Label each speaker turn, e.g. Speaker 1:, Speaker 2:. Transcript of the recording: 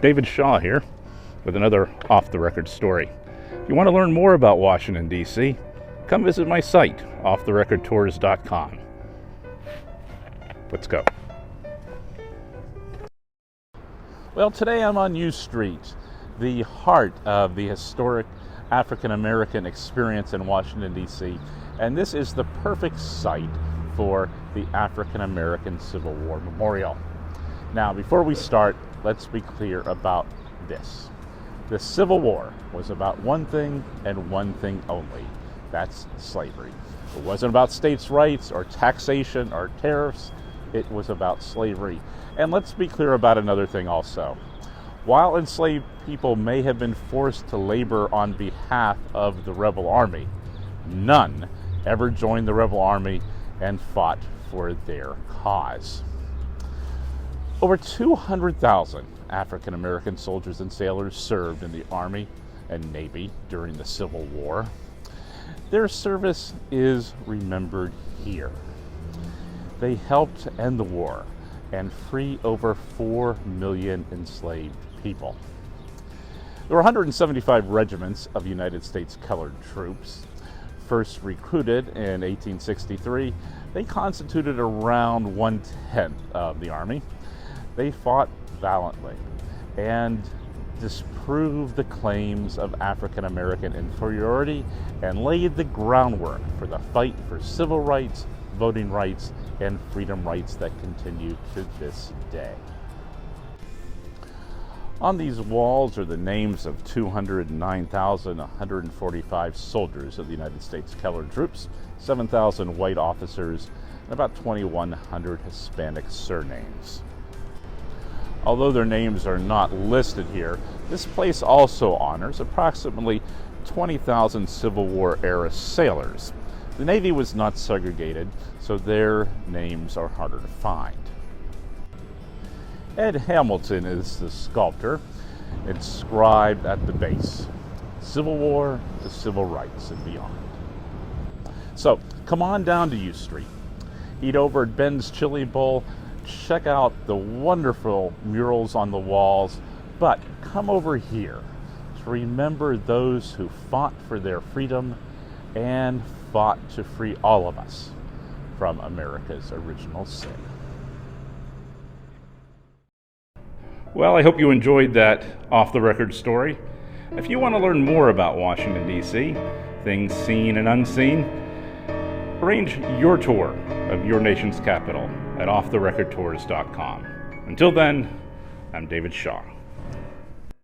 Speaker 1: David Shaw here with another off-the-record story. If you want to learn more about Washington, D.C., come visit my site, offtherecordtours.com. Let's go. Well, today I'm on U Street, the heart of the historic African American experience in Washington, D.C., and this is the perfect site for the African American Civil War Memorial. Now, before we start, let's be clear about this. The Civil War was about one thing and one thing only. That's slavery. It wasn't about states' rights or taxation or tariffs. It was about slavery. And let's be clear about another thing also. While enslaved people may have been forced to labor on behalf of the rebel army, none ever joined the rebel army and fought for their cause. Over 200,000 African American soldiers and sailors served in the Army and Navy during the Civil War. Their service is remembered here. They helped to end the war and free over 4 million enslaved people. There were 175 regiments of United States colored troops. First recruited in 1863, they constituted around 1/10 of the Army. They fought valiantly and disproved the claims of African American inferiority and laid the groundwork for the fight for civil rights, voting rights, and freedom rights that continue to this day. On these walls are the names of 209,145 soldiers of the United States colored troops, 7,000 white officers, and about 2,100 Hispanic surnames. Although their names are not listed here, this place also honors approximately 20,000 Civil War era sailors. The Navy was not segregated, so their names are harder to find. Ed Hamilton is the sculptor inscribed at the base. Civil War to civil rights and beyond. So come on down to U Street. Eat over at Ben's Chili Bowl. Check out the wonderful murals on the walls, but come over here to remember those who fought for their freedom and fought to free all of us from America's original sin. Well, I hope you enjoyed that off-the-record story. If you want to learn more about Washington, D.C., things seen and unseen, arrange your tour of your nation's capital at offtherecordtours.com. Until then, I'm David Shaw.